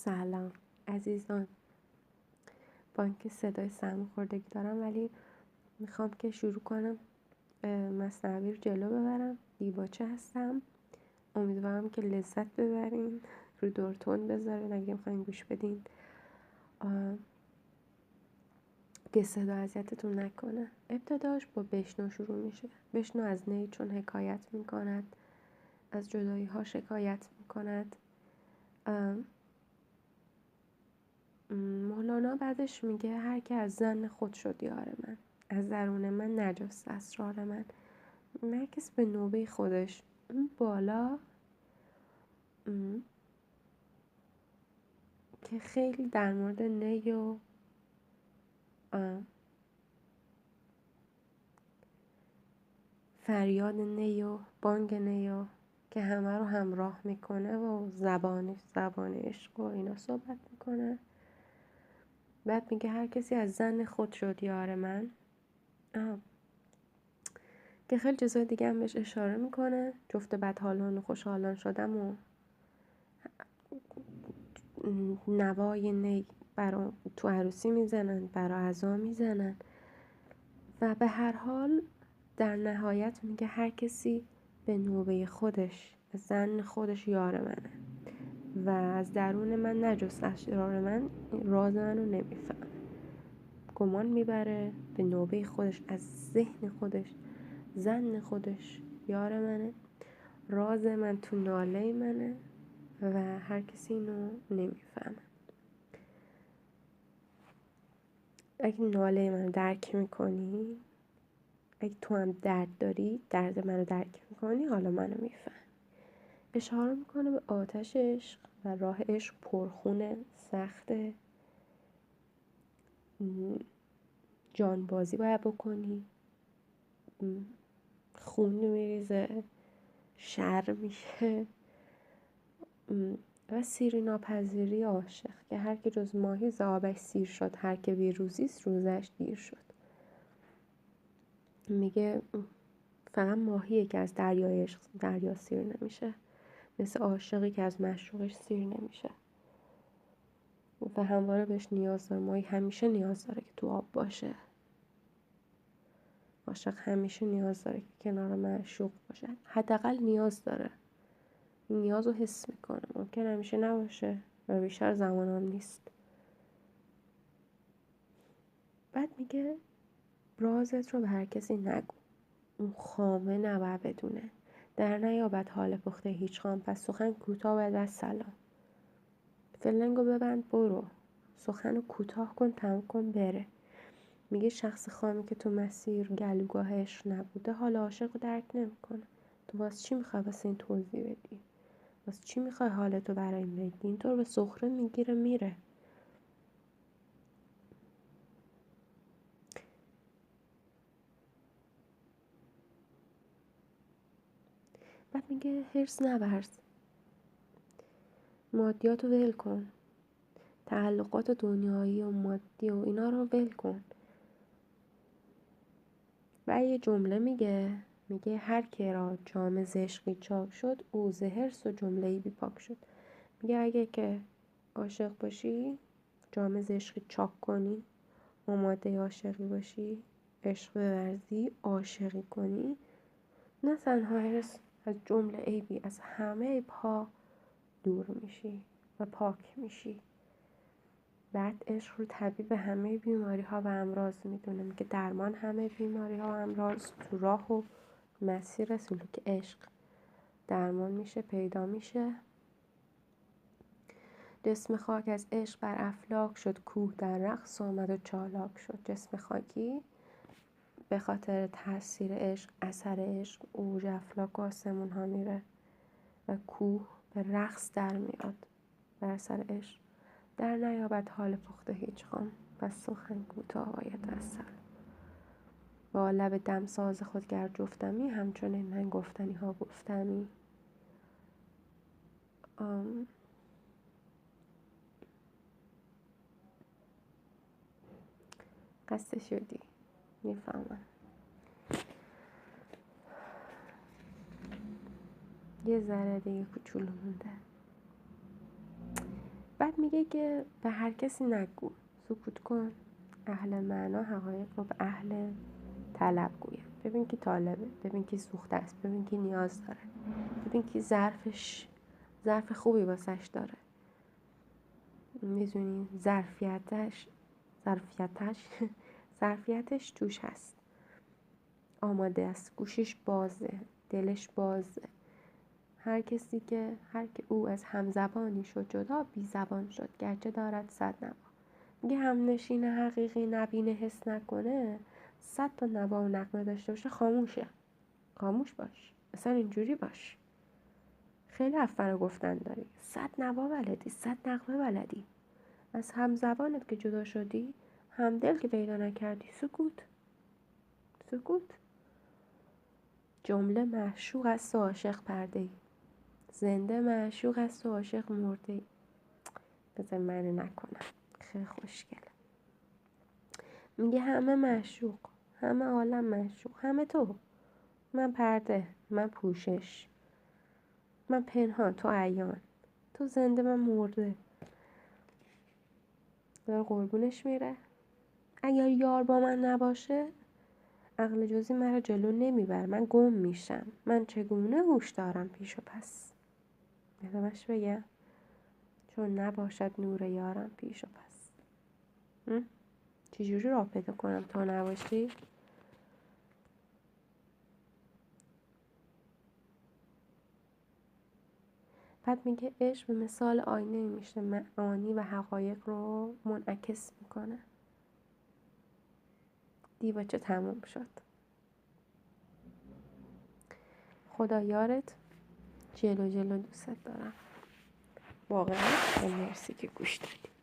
سلام عزیزان. با اینکه صدای سرماخوردگی دارم ولی میخوام که شروع کنم مثنوی رو جلو ببرم. دیباچه هستم، امیدوارم که لذت ببرین. رو دورتون بذارین اگه میخواین گوش بدین که صدا اذیتتون نکنه. ابتداش با بشنو شروع میشه. بشنو از نی چون حکایت میکند، از جدایی ها شکایت میکند. مولانا بعدش میگه هر که از ظن خود شد یار من، از درون من نجست اسرار من. مرکز به نوبه خودش. اون بالا که خیلی در مورد نی و فریاد نی و بانگ نی و که همه رو همراه میکنه و زبان عشق و اینا صحبت میکنه. بعد میگه هر کسی از ظن خود شد یار من، که خیلی چیزای دیگه هم بهش اشاره میکنه. جفت بدحالان و خوشحالان شدم و نوای نی برا تو عروسی میزنن، برا عزا میزنن. و به هر حال در نهایت میگه هر کسی به نوبه خودش، به ظن خودش یار منه و از درون من نجست اسرار من، راز منو نمیفهم. گمان میبره به نوبه خودش، از ذهن خودش، ظن خودش یار منه، راز من تو ناله منه و هر کسی اینو نمیفهمه. اگه ناله منو درک میکنی، اگه تو هم درد داری، درد منو درک میکنی، حالا منو میفهم. اشاره میکنه به آتش عشق و راه عشق پرخونه، سخته، جانبازی باید بکنی، خون میریزه، شر میشه و سیری ناپذیری عاشق که هر که جز ماهی ز آبش سیر شد، هر که بی روزیست روزش دیر شد. میگه فقط ماهیه که از دریای عشق دریا سیر نمیشه، مثل عاشقی که از معشوقش سیر نمیشه و همواره بهش نیاز داره. ماهی همیشه نیاز داره که تو آب باشه، عاشق همیشه نیاز داره که کنار معشوق باشه، حداقل نیاز داره، این نیاز رو حس میکنه. ممکن همیشه نباشه و بیشتر زمان هم نیست. بعد میگه رازت رو به هر کسی نگو، اون خامه نباید بدونه، در نیابد حال پخته هیچ خام، پس سخن کوتاه باید و سلام. فلنگو ببند برو، سخنو کوتاه کن تموم کن بره. میگه شخص خامی که تو مسیر گلوگاه عشق نبوده حال عاشق رو درک نمیکنه. تو واسه چی میخوای واسه این توضیح بدی؟ واسه چی میخوای حالتو برای این بگی؟ اینطور به سخره میگیره میره. بعد میگه حرص نورز، مادیاتو ول کن، تعلقات دنیایی و مادی و اینا رو ول کن. و یه جمله میگه هر که را جام ز عشقی چاک شد، او ز حرص و جمله‌ای بی پاک شد. میگه اگه که عاشق باشی، جام ز عشقی چاک کنی، آماده عاشقی باشی، عشق بورزی، عاشقی کنی، نه تنها حرص، از جمله عیبی، از همه عیب‌ها دور میشی و پاک میشی. بعد عشق رو طبیب همه بیماری ها و امراض میدونه. میگه درمان همه بیماری ها و امراض تو راه و مسیر سلوک عشق درمان میشه، پیدا میشه. جسم خاک از عشق بر افلاک شد، کوه در رقص آمد و چالاک شد. جسم خاکی به خاطر تاثیر عشق، اثر عشق، اوج افلاک و آسمون ها میره و کوه به رقص در میاد بر اثر عشق. در نیابد حال پخته هیچ خام، پس سخن کوتاه باید و سلام. با لب دمساز خود گر جفتمی، همچنین من گفتنی ها گفتمی. خسته شدی؟ میفهمم. یه ذره دیگه کوچولو مونده. بعد میگه که به هر کسی نگو، سکوت کن. اهل معنا حقایق رو به اهل طلب گوید. ببین که طالبه، ببین که سوخته است، ببین که نیاز داره، ببین که ظرف خوبی واسش داره. میدونی ظرفیتش توش هست، آماده است، گوشش بازه، دلش بازه. هر که او از همزبانی شد جدا، بی زبان شد گرچه دارد صد نوا. میگه همنشین حقیقی نبینه حس نکنه، 100 تا نوا و نغمه داشته باشه خاموشه. خاموش باش، اصلا اینجوری باش. خیلی حرفا رو گفتن داری، 100 نوا بلدی، 100 نغمه بلدی، از همزبانت که جدا شدی، همدل که پیدا نکردی، سکوت. جمله معشوق است و عاشق پرده‌ای، زنده معشوق است و عاشق مرده‌ای. بذار منو نکنم، خیلی خوشگله. میگه همه معشوق، همه عالم معشوق، همه تو. من پرده، من پوشش، من پنهان، تو عیان، تو زنده، من مرده. داره قربونش میره. اگر یار با من نباشه، عقل جزئی مرا جلو نمیبره، من گم میشم. من چگونه هوش دارم پیش و پس. ادامهش بگم، چون نباشد نور یارم پیش و پس. چجوری راه پیدا کنم تو نباشی؟ بعد میگه عشق به مثال آینه میشه، معانی و حقایق رو منعکس میکنه. دیباچه تموم شد. خدا یارت، جلو دوست دارم. واقعا مرسی که گوش دادی.